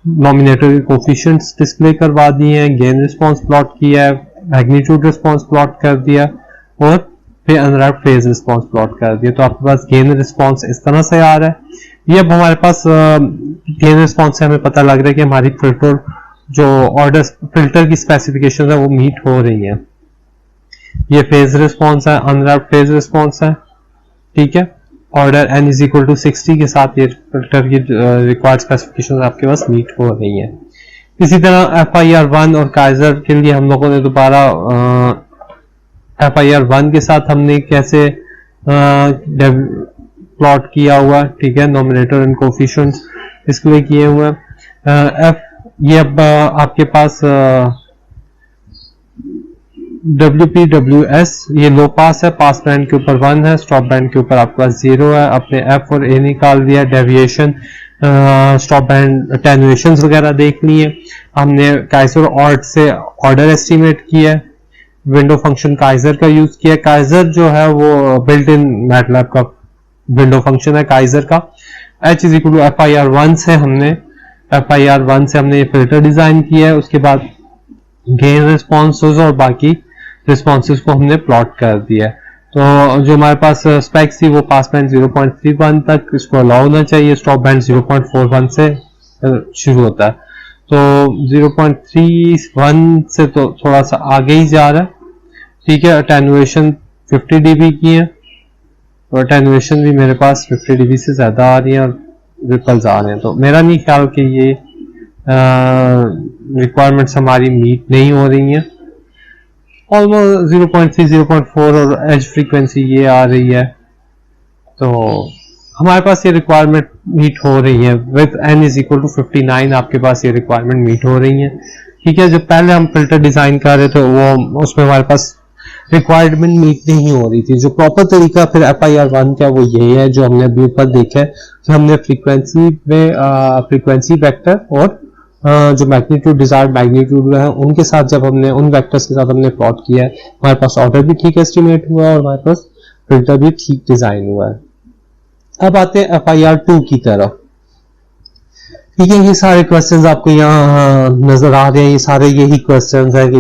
[SPEAKER 1] नॉमिनेटर के कोफिशिएंट्स डिस्प्ले करवा दिए हैं, गेन रिस्पॉन्स प्लॉट किया है, मैग्नीट्यूड रिस्पॉन्स प्लॉट कर दिया और फिर अनरैप्ड फेज रिस्पॉन्स प्लॉट कर दिया। तो आपके पास गेन रिस्पॉन्स इस तरह से आ रहा है। ये अब हमारे पास गेन रिस्पॉन्स से हमें पता लग रहा है कि हमारी फिल्टर जो ऑर्डर फिल्टर की स्पेसिफिकेशन है वो मीट हो रही है। ये फेज रिस्पॉन्स है, अनरैप्ड फेज रिस्पॉन्स है, ठीक है। Order n is equal to 60 के साथ ये फिल्टर की रिक्वायर्ड स्पेसिफिकेशन आपके पास मीट हो रही है। इसी तरह FIR1 और काइजर के लिए हम लोगों ने दोबारा FIR1 के साथ हमने कैसे प्लॉट किया हुआ, ठीक है। नॉमिनेटर एंड कोफिशिएंट्स डिस्प्ले किए हुए हैं। ये अब आपके पास WPWS ये लो पास है, पास बैंड के ऊपर 1 है, स्टॉप बैंड के ऊपर आपके पास 0 है। अपने F और A निकाल दिया, डेविएशन, स्टॉप बैंड, अटेन्युएशंस वगैरह देख लिए हमने। काइजर ऑर्ड से ऑर्डर एस्टिमेट किया है, विंडो फंक्शन काइजर का यूज किया। काइजर जो है वो बिल्ट इन मैटलैब का विंडो फंक्शन है काइजर का। H is equal to FIR1 से हमने ये फिल्टर डिजाइन किया है। उसके बाद गेन रिस्पॉन्सेज और बाकी रिस्पॉन्सेज को हमने प्लॉट कर दिया है। तो जो हमारे पास स्पेक्स थी वो पास बैंड 0.31 तक इसको अलाउ होना चाहिए, स्टॉप बैंड 0.41 से शुरू होता है। तो 0.31 से तो थोड़ा सा आगे ही जा रहा है, ठीक है। अटेन्युएशन 50 dB की है, तो अटेन्युएशन भी मेरे पास 50 dB से ज्यादा आ रही है और रिपल्स आ रहे हैं। तो मेरा नहीं ख्याल कि ये रिक्वायरमेंट्स हमारी मीट नहीं हो रही हैं। ऑलमोस्ट 0.3 0.4 और एज फ्रीक्वेंसी ये आ रही है, तो हमारे पास ये रिक्वायरमेंट मीट हो रही है। With n is equal to 59 आपके पास ये रिक्वायरमेंट मीट हो रही है, ठीक है। जब पहले हम फिल्टर डिजाइन कर रहे थे वो उसमें हमारे पास रिक्वायरमेंट मीट नहीं हो रही थी। जो प्रॉपर तरीका फिर FIR1 का वो यही है जो हमने अभी ऊपर देखा है कि हमने फ्रीक्वेंसी वेक्टर और जो मैग्नीट्यूड, डिजायर्ड मैग्नीट्यूड है उनके साथ, जब हमने उन वेक्टर्स के साथ हमने प्लॉट किया है, हमारे पास ऑर्डर भी ठीक एस्टिमेट हुआ है और हमारे पास फिल्टर भी ठीक डिजाइन हुआ है। अब आते हैं FIR2 की तरफ, ठीक है। ये सारे क्वेश्चंस आपको यहाँ नजर आ रहे हैं, ये सारे यही क्वेश्चंस है कि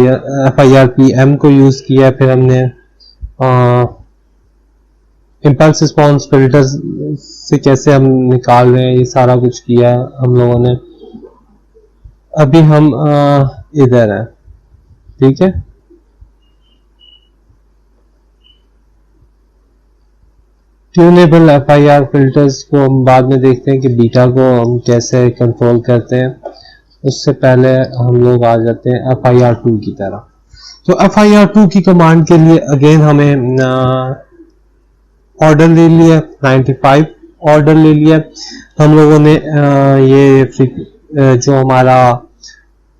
[SPEAKER 1] FIRPM को यूज किया है, फिर हमने इम्पल्स रिस्पॉन्स फिल्टर से कैसे हम निकाल रहे हैं, ये सारा कुछ किया है हम लोगों ने। अभी हम इधर है, ठीक है। ट्यूनेबल FIR फिल्टर्स को हम बाद में देखते हैं कि बीटा को हम कैसे कंट्रोल करते हैं। उससे पहले हम लोग आ जाते हैं FIR2 की तरफ। तो FIR2 की कमांड के लिए अगेन हमें ऑर्डर ले लिया, 95 ऑर्डर ले लिया हम लोगों ने। ये जो हमारा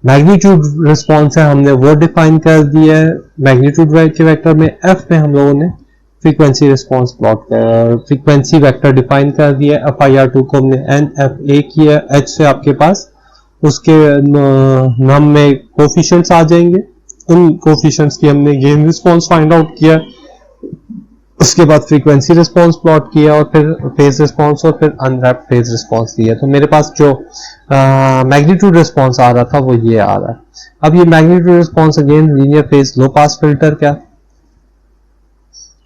[SPEAKER 1] मैग्नीट्यूड रिस्पॉन्स है हमने वो डिफाइन कर दिया है। मैग्नीट्यूड के वेक्टर में F में हम लोगों ने फ्रीक्वेंसी रिस्पॉन्स प्लॉट कर, फ्रीक्वेंसी वेक्टर डिफाइन कर दिया। FIR2 को हमने NFA किया। H से आपके पास उसके नाम में कोफिशिएंट्स आ जाएंगे, उन कोफिशिएंट्स की हमने गेन रिस्पॉन्स फाइंड आउट किया। उसके बाद फ्रीक्वेंसी रिस्पॉन्स प्लॉट किया और फिर फेज रिस्पॉन्स और फिर अनरैप्ड फेज रिस्पॉन्स दिया। तो मेरे पास जो मैग्नीट्यूड रिस्पॉन्स आ रहा था वो ये आ रहा है। अब ये magnitude response again linear phase low pass filter का,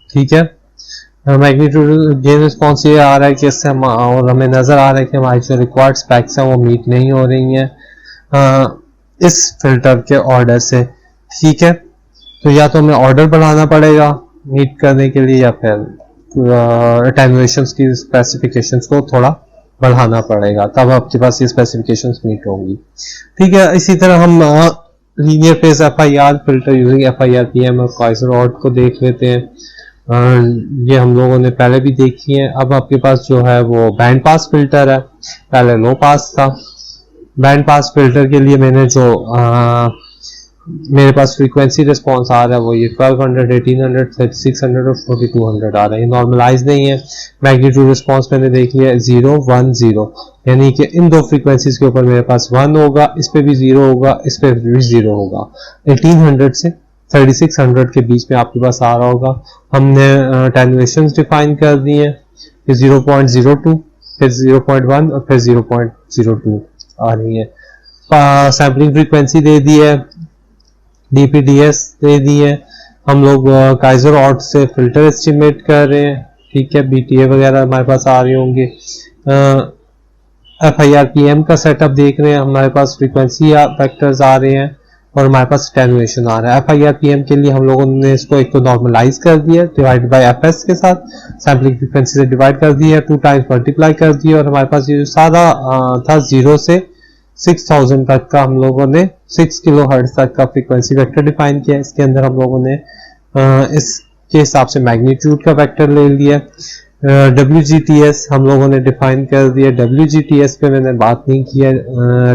[SPEAKER 1] ठीक है। मैग्नीट्यूड गेन रिस्पॉन्स ये आ रहा है कि इससे हम, और हमें नजर आ रहा है कि हमारी जो रिक्वायर्ड स्पेक्स है वो मीट नहीं हो रही हैं इस फिल्टर के ऑर्डर से, ठीक है। तो या तो हमें ऑर्डर बढ़ाना पड़ेगा मीट करने के लिए, या फिर अटेन्युएशंस की स्पेसिफिकेशंस को थोड़ा बढ़ाना पड़ेगा, तब आपके पास ये स्पेसिफिकेशंस मीट होंगी, ठीक है। इसी तरह हम linear phase FIR filter using FIRPM और काइजर ऑर्ड को देख लेते हैं। ये हम लोगों ने पहले भी देखी है। अब आपके पास जो है वो बैंड पास फिल्टर है, पहले लो पास था। बैंड पास फिल्टर के लिए मैंने जो मेरे पास फ्रीक्वेंसी रिस्पॉन्स आ रहा है वो ये 1200, 1800, 3600 और 4200 आ रहा है। ये नॉर्मलाइज नहीं है। मैग्नीट्यूड रिस्पॉन्स मैंने देख लिया 0 1 0, यानी कि इन दो फ्रीक्वेंसीज के ऊपर मेरे पास 1 होगा, इस पे भी 0 होगा, इस पे भी 0 होगा। 1800 से 3600 के बीच में आपके पास आ रहा होगा। हमने अटेन्युएशंस डिफाइन कर दी है, 0.02, फिर 0.1 और फिर 0.02 आ रही है। सैम्पलिंग फ्रीक्वेंसी दे दी है, DPDS दे दी है। हम लोग काइजर ऑर्ड से फिल्टर एस्टिमेट कर रहे हैं, ठीक है। BTA वगैरह हमारे पास आ रही होंगे। FIRPM का सेटअप देख रहे हैं, हमारे पास फ्रीक्वेंसी वेक्टर्स आ रहे हैं और हमारे पास अटेन्युएशन आ रहा है। FIRPM के लिए हम लोगों ने इसको एक तो नॉर्मलाइज कर दिया डिवाइड बाय FS के साथ, सैम्पलिंग फ्रीक्वेंसी से डिवाइड कर दिया, 2 टाइम्स मल्टीप्लाई कर दिया और हमारे पास ये सादा था 0 से 6000 तक का हम लोगों ने 6 किलो हर्ट्ज तक का फ्रीक्वेंसी वेक्टर डिफाइन किया। इसके अंदर हम लोगों ने इसके हिसाब से मैग्नीट्यूड का वेक्टर ले लिया। WGTS हम लोगों ने डिफाइन कर दिया। WGTS पे मैंने बात नहीं किया।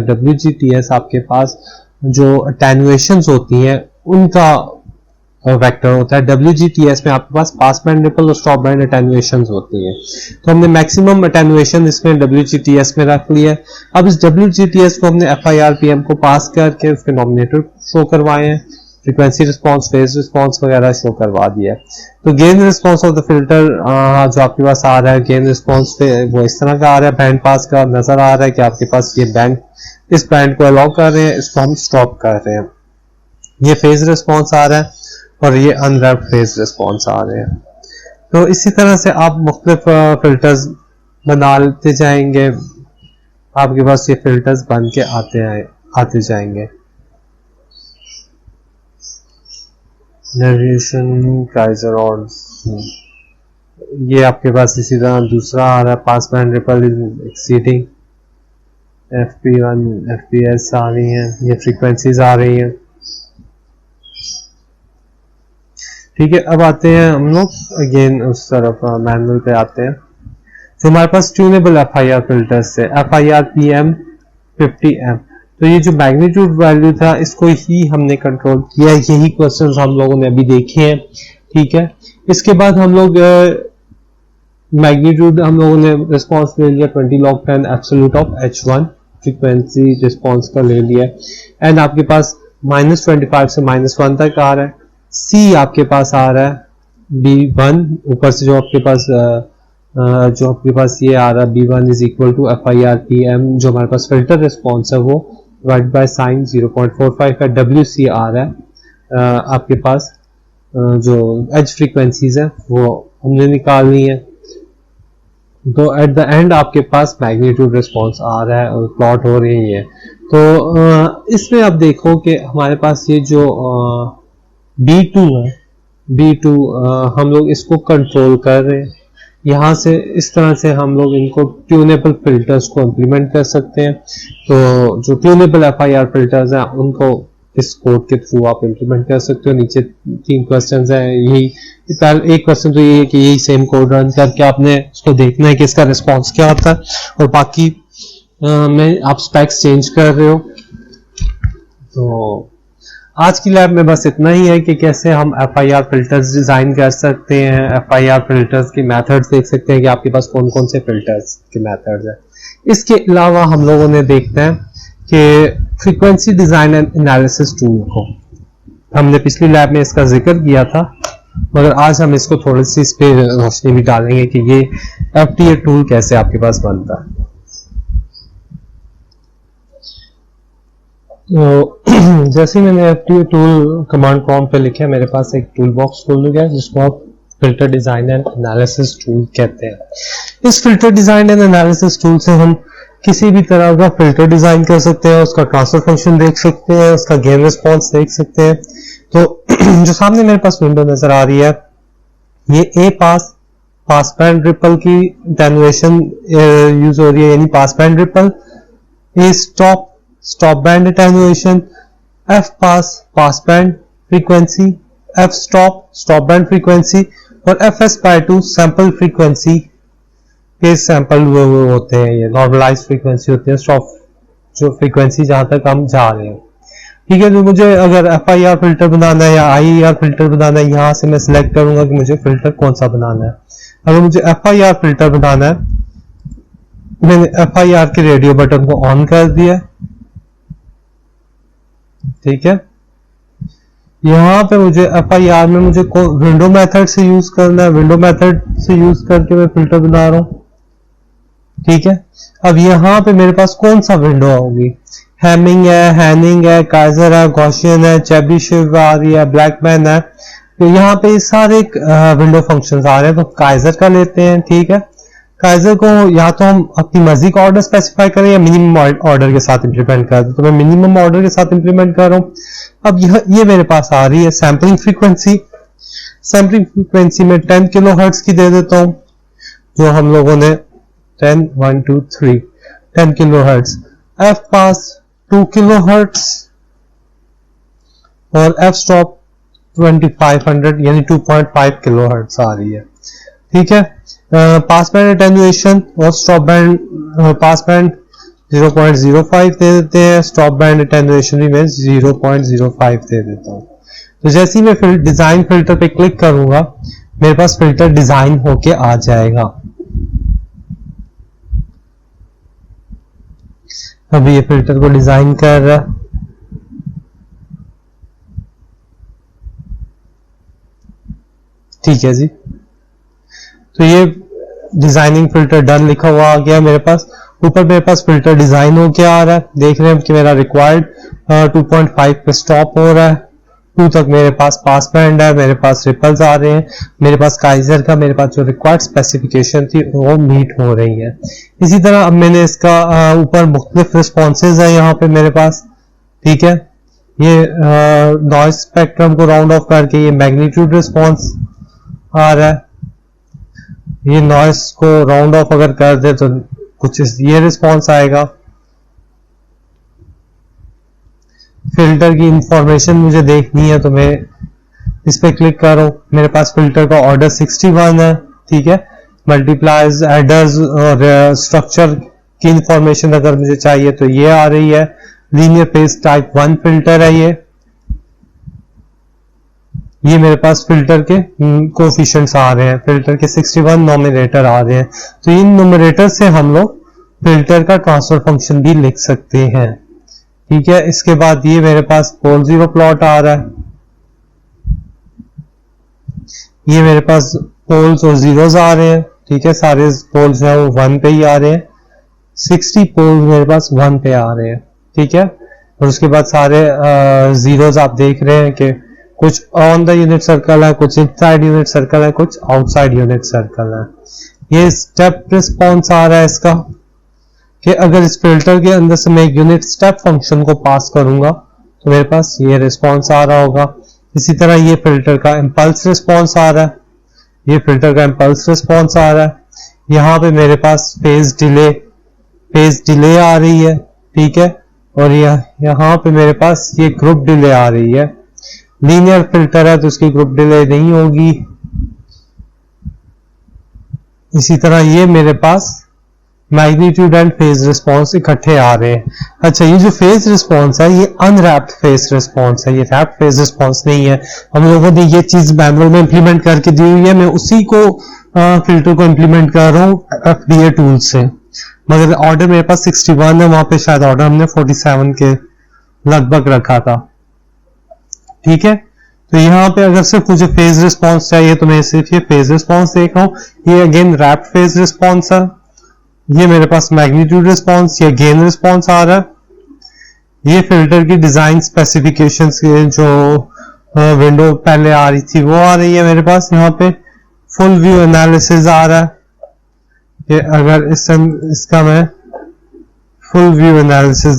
[SPEAKER 1] WGTS आपके पास जो अटेन्युएशंस होती हैं उनका वेक्टर होता है। WGTS में आपके पास पास बैंड रिपल और स्टॉप बैंड अटेन्युएशन होती है। तो हमने मैक्सिमम अटेन्युएशन इसमें WGTS में रख लिया है। अब इस WGTS को हमने FIRPM को पास करके उसके नॉमिनेटर शो करवाए हैं, फ्रीक्वेंसी रिस्पॉन्स, फेज रिस्पॉन्स वगैरह शो करवा दिया है। तो gain response of the filter जो आपके पास आ रहा है, गेन रिस्पॉन्स पे वो इस तरह का आ रहा है, बैंड पास का नजर आ रहा है कि आपके पास ये बैंड, इस बैंड को अलाउ कर रहे हैं, इसको हम स्टॉप कर रहे हैं। ये फेज रिस्पॉन्स आ रहा है और ये अनरैप्ड फेज रिस्पॉन्स आ रहे हैं। तो इसी तरह से आप मुख्तलिफ फिल्टर्स बनाते जाएंगे, आपके पास ये फिल्टर्स बन के आते जाएंगे। नरेशन काइजर और ये आपके पास इसी तरह दूसरा आ रहा है, पास band ripple exceeding, FP1 FPS आ रही हैं, ये फ्रीक्वेंसीज आ रही हैं। ठीक है, अब आते हैं हम लोग अगेन उस तरफ मैनुअल पे आते हैं। तो हमारे पास ट्यूनेबल FIR फिल्टर्स है, FIRPM 50M। तो ये जो मैग्नीट्यूड वैल्यू था इसको ही हमने कंट्रोल किया, यही क्वेश्चंस हम लोगों ने अभी देखे हैं। ठीक है, इसके बाद हम लोग मैग्नीट्यूड हम लोगों ने रिस्पॉन्स ले लिया 20 log 10 absolute of H1 frequency response का ले लिया, एंड आपके पास -25 से -1 तक आ रहा है। C आपके पास आ रहा है B1, ऊपर से जो आपके पास ये आ रहा है B1 is equal to FIRPM, जो हमारे पास फिल्टर रिस्पॉन्स है वो डिवाइड बाय साइन 0.45 है। WC आ रहा है आपके पास जो एज फ्रीक्वेंसीज है वो हमने निकालनी है। तो एट द एंड आपके पास मैग्नीट्यूड रिस्पॉन्स आ रहा है और प्लॉट हो रही है। तो इसमें आप देखो कि हमारे पास ये जो B2 है, B2 हम लोग इसको कंट्रोल कर रहे हैं। यहाँ से इस तरह से हम लोग इनको ट्यूनेबल फिल्टर्स को इम्प्लीमेंट कर सकते हैं। तो जो ट्यूनेबल FIR फिल्टर्स हैं उनको इस कोड के थ्रू आप इम्प्लीमेंट कर सकते हो। नीचे 3 क्वेश्चंस हैं, यही एक क्वेश्चन तो ये है कि यही सेम कोड रन करके आपने उसको देखना है कि इसका रिस्पॉन्स क्या आता है, और बाकी में आप स्पेक्स चेंज कर रहे हो। तो आज की लैब में बस इतना ही है कि कैसे हम FIR फिल्टर्स डिजाइन कर सकते हैं, FIR फिल्टर्स की मेथड्स देख सकते हैं कि आपके पास कौन कौन से फिल्टर्स के मेथड्स हैं। इसके अलावा हम लोगों ने देखते हैं कि frequency design and analysis tool को हमने पिछली लैब में इसका जिक्र किया था, मगर आज हम इसको थोड़ी सी इस पे रोशनी भी डालेंगे कि ये FTA टूल कैसे आपके पास बनता है। तो जैसे मैंने FTA टूल कमांड प्रॉम्प्ट पे लिखा है, मेरे पास एक टूल बॉक्स खोल गया जिसको आप filter design and analysis tool कहते हैं। इस filter design and analysis tool से हम किसी भी तरह का फिल्टर डिजाइन कर सकते हैं, उसका ट्रांसफर फंक्शन देख सकते हैं, उसका गेन रिस्पॉन्स देख सकते हैं। तो जो सामने मेरे पास विंडो नजर आ रही है, ये A पास बैंड रिपल की अटेन्युएशन यूज हो रही है, यानी pass band ripple. A stop band attenuation, F pass band frequency, F stop band frequency, और FS/2 सैंपल फ्रीक्वेंसी के सैंपल वो होते हैं, ये नॉर्मलाइज फ्रीक्वेंसी होती है, स्टॉप जो फ्रीक्वेंसी जहां तक हम जा रहे हैं। ठीक है, तो मुझे अगर FIR फिल्टर बनाना है या IER फिल्टर बनाना है, यहां से मैं सिलेक्ट करूंगा कि मुझे फिल्टर कौन सा बनाना है। अगर मुझे FIR फिल्टर बनाना है, मैंने FIR के रेडियो बटन को ऑन कर दिया। ठीक है, यहाँ पे मुझे FIR में मुझे विंडो मेथड से यूज करना है, विंडो मेथड से यूज करके मैं फिल्टर बना रहा हूँ। ठीक है, अब यहाँ पे मेरे पास कौन सा विंडो होगी, हैमिंग है, हैनिंग है, काइजर है, गॉसियन है, चेबिशेव आ रही है, ब्लैकमैन है। तो यहाँ पे सारे विंडो फंक्शंस आ रहे हैं, तो काइजर का लेते हैं। ठीक है, काइजर को या तो हम अपनी मर्जी का ऑर्डर स्पेसिफाई करें या मिनिमम ऑर्डर के साथ इंप्लीमेंट कर दें, तो मैं मिनिमम ऑर्डर के साथ इंप्लीमेंट कर रहा हूँ। अब ये मेरे पास आ रही है सैम्पलिंग फ्रीक्वेंसी। सैम्पलिंग फ्रीक्वेंसी में 10 किलोहर्ट्ज की दे देता हूँ, जो हम लोगों ने 10 किलोहर्ट्ज। F पास 2 किलोहर्ट्ज और F स्टॉप 2500 यानी 2.5 किलोहर्ट्ज आ रही है। ठीक है, पास बैंड अटेन्युएशन और स्टॉप बैंड, पास बैंड 0.05 दे देते हैं, स्टॉप बैंड अटेन्युएशन भी मैं 0.05 दे देता हूँ। तो जैसे ही मैं डिजाइन फिल्टर पे क्लिक करूंगा मेरे पास फिल्टर डिजाइन होके आ जाएगा। अभी ये फिल्टर को डिजाइन कर रहा है। ठीक है जी, तो ये डिजाइनिंग फिल्टर डन लिखा हुआ आ गया मेरे पास। ऊपर मेरे पास फिल्टर डिजाइन होके आ रहा है, देख रहे हैं कि मेरा रिक्वायर्ड 2.5 पे स्टॉप हो रहा है, 2 तक मेरे पास पास बैंड है, मेरे पास रिपल्स आ रहे हैं, मेरे पास काइजर का मेरे पास जो रिक्वायर्ड स्पेसिफिकेशन थी वो मीट हो रही है। इसी तरह अब मैंने इसका ऊपर मुख्तलिफ रिस्पॉन्सेज है यहाँ पे मेरे पास। ठीक है, ये नॉइज स्पेक्ट्रम को राउंड ऑफ करके ये मैग्नीट्यूड रिस्पॉन्स आ रहा है। ये नॉइस को राउंड ऑफ अगर कर दे तो कुछ ये रिस्पॉन्स आएगा। फिल्टर की इंफॉर्मेशन मुझे देखनी है तो मैं इस पे क्लिक कर रहा हूं। मेरे पास फिल्टर का ऑर्डर 61 है। ठीक है, मल्टीप्लायर्स, एडर्स और स्ट्रक्चर की इंफॉर्मेशन अगर मुझे चाहिए तो ये आ रही है। लीनियर फेज टाइप 1 फिल्टर है ये मेरे पास फिल्टर के कोफिशिएंट्स आ रहे हैं, फिल्टर के 61 नोमिनेटर आ रहे हैं। तो इन नोमिनेटर से हम लोग फिल्टर का ट्रांसफर फंक्शन भी लिख सकते हैं। ठीक है, इसके बाद ये मेरे पास पोल जीरो प्लॉट आ रहा है। ये मेरे पास पोल्स और जीरोस आ रहे हैं। ठीक है, सारे पोल्स हैं वो 1 पे ही आ रहे हैं। 60 पोल्स मेरे पास 1 पे आ रहे हैं। ठीक है, और उसके बाद सारे जीरोस आप देख रहे हैं कि कुछ ऑन द यूनिट सर्कल है, कुछ इनसाइड यूनिट सर्कल है, कुछ आउटसाइड यूनिट सर्कल है। ये स्टेप रिस्पॉन्स आ रहा है इसका कि अगर इस फिल्टर के अंदर से मैं एक यूनिट स्टेप फंक्शन को पास करूंगा तो मेरे पास ये रिस्पॉन्स आ रहा होगा। इसी तरह ये फिल्टर का इंपल्स रिस्पॉन्स आ रहा है, ये फिल्टर का इंपल्स रिस्पॉन्स आ रहा है। यहाँ पे मेरे पास फेज डिले आ रही है। ठीक है, और यहाँ पे मेरे पास ये ग्रुप डिले आ रही है। लीनियर फिल्टर है तो उसकी ग्रुप डिले नहीं होगी। इसी तरह ये मेरे पास मैग्नीट्यूड एंड फेज रिस्पॉन्स इकट्ठे आ रहे हैं। अच्छा, ये जो फेज रिस्पॉन्स है ये अनरैप्ड फेज रिस्पॉन्स है, ये रैप्ड फेज रिस्पॉन्स नहीं है। हम लोगों ने ये चीज मैनुअल में इंप्लीमेंट करके दी हुई है, मैं उसी को फिल्टर को इंप्लीमेंट कर रहा हूँ FDA टूल से। मगर ऑर्डर मेरे पास 61 है, वहां पे शायद ऑर्डर हमने 47 के लगभग रखा था। ठीक है, तो यहाँ पे अगर सिर्फ मुझे फेज रिस्पॉन्स चाहिए तो मैं सिर्फ ये फेज रिस्पॉन्स देख रहा हूँ। ये अगेन रैप्ड फेज रिस्पॉन्स है। ये मेरे पास मैग्नीट्यूड रिस्पॉन्स या गेन रिस्पॉन्स आ रहा है। ये फिल्टर की डिजाइन स्पेसिफिकेशंस के जो विंडो पहले आ रही थी वो आ रही है मेरे पास। यहाँ पे फुल व्यू एनालिसिस आ रहा है कि अगर इसका मैं फुल व्यू एनालिसिस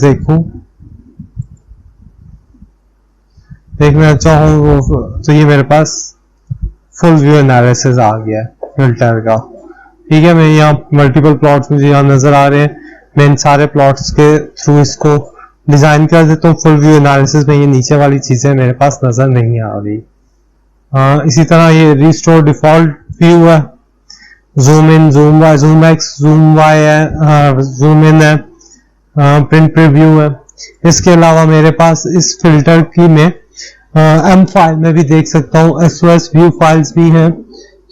[SPEAKER 1] देखना चाहूँ तो ये मेरे पास फुल व्यू एनालिसिस आ गया है फिल्टर का। ठीक है, मैं यहाँ मल्टीपल प्लॉट्स मुझे यहाँ नजर आ रहे हैं। मैं इन सारे प्लॉट्स के थ्रू इसको डिजाइन कर देता हूँ फुल व्यू एनालिसिस में। ये नीचे वाली चीजें मेरे पास नजर नहीं आ रही। इसी तरह ये रिस्टोर डिफॉल्ट व्यू है, zoom in, zoom Y, zoom X, zoom Y है, जूम इन है, प्रिंट प्रीव्यू है। इसके अलावा मेरे पास इस फिल्टर की में M फाइल में भी देख सकता हूँ, SOS व्यू फाइल्स भी हैं।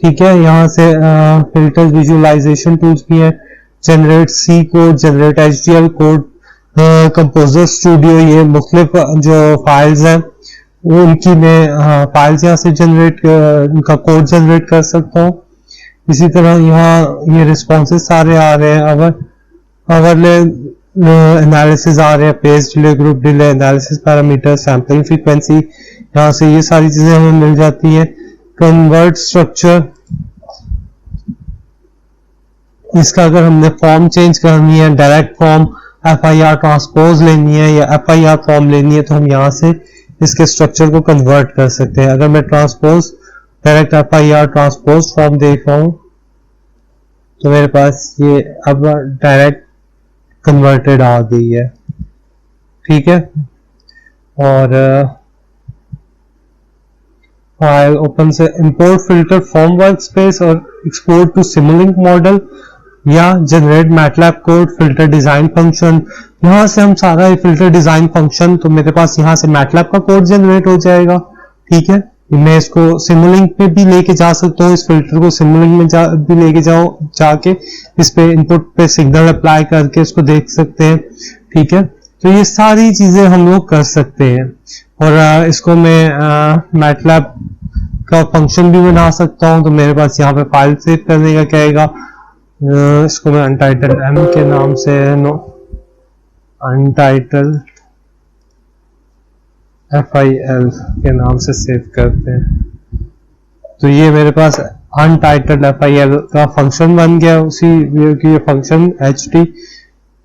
[SPEAKER 1] ठीक है, यहाँ से फिल्टर्स विजुअलाइजेशन टूल्स भी हैं, generate C code, generate HDL code, composer studio, ये मुख्तलिफ जो फाइल्स हैं वो उनकी मैं फाइल्स यहाँ से उनका कोड जनरेट कर सकता हूँ। इसी तरह यहाँ ये रिस्पॉन्सेज सारे आ रहे हैं, ओवरले एनालिसिस आ रहे हैं, page delay, group delay, analysis parameter, sampling frequency, यहाँ से ये सारी चीजें हमें मिल जाती हैं। कन्वर्ट स्ट्रक्चर, इसका अगर हमने फॉर्म चेंज करनी है, डायरेक्ट फॉर्म FIR ट्रांसपोज लेनी है या FIR फॉर्म लेनी है तो हम यहाँ से इसके स्ट्रक्चर को कन्वर्ट कर सकते हैं। अगर मैं transpose direct FIR transpose form देख रहा हूँ तो मेरे पास ये अब डायरेक्ट कन्वर्टेड आ गई है। ठीक है, और फाइल ओपन से इंपोर्ट फिल्टर फ्रॉम वर्कस्पेस और एक्सपोर्ट टू सिमुलिंक मॉडल या generate MATLAB code filter design function. यहां से हम सारा फिल्टर डिजाइन फंक्शन, तो मेरे पास यहां से मैटलैब का कोड जनरेट हो जाएगा। ठीक है, मैं इसको सिमुलिंक पे भी लेके जा सकता हूँ, इस फिल्टर को सिमुलिंक में भी लेके जाके इस पे इनपुट पे सिग्नल अप्लाई करके इसको देख सकते हैं। ठीक है, तो ये सारी चीजें हम लोग कर सकते हैं। और इसको मैं मैटलैब का फंक्शन भी बना सकता हूँ। तो मेरे पास यहाँ पे फाइल सेव करने का कहेगा, इसको मैं अनटाइटल्ड एम के नाम से अनटाइटल्ड FIL के नाम से सेव करते हैं। तो ये मेरे पास अनटाइटल्ड FIL का फंक्शन बन गया। उसी ये function HT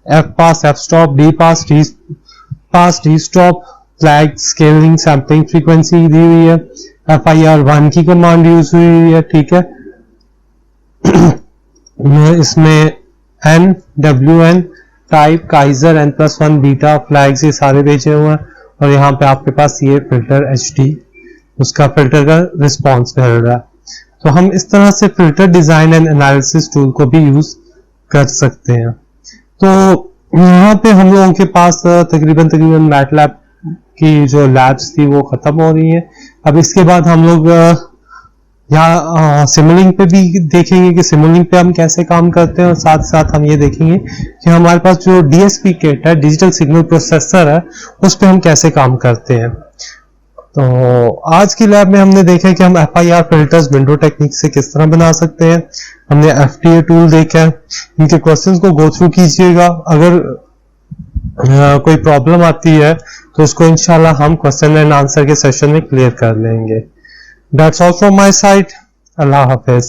[SPEAKER 1] fpass fstop dpass dstop flag scaling sampling frequency दी हुई है, FIR1 की कमांड यूज हुई है। ठीक है, इसमें NWN type Kaizer N+1 beta flags ये सारे भेजे हुए हैं। और यहाँ पे आपके पास ये फिल्टर HT उसका फिल्टर का रिस्पॉन्स मिल रहा है। तो हम इस तरह से filter design and analysis tool को भी यूज कर सकते हैं। तो यहाँ पे हम लोगों के पास तकरीबन मैटलैब की जो लैब्स थी वो खत्म हो रही है। अब इसके बाद हम लोग यहाँ सिमुलिंक पे भी देखेंगे कि सिमुलिंक पे हम कैसे काम करते हैं, और साथ साथ हम ये देखेंगे कि हमारे पास जो DSP किट है, डिजिटल सिग्नल प्रोसेसर है, उस पे हम कैसे काम करते हैं। तो आज की लैब में हमने देखा कि हम FIR फिल्टर्स विंडो टेक्निक से किस तरह बना सकते हैं। हमने FTA टूल देखा है। इनके क्वेश्चंस को गो थ्रू कीजिएगा। अगर कोई प्रॉब्लम आती है तो उसको इंशाल्लाह हम क्वेश्चन एंड आंसर के सेशन में क्लियर कर लेंगे। That's all from my side. Allah Hafiz.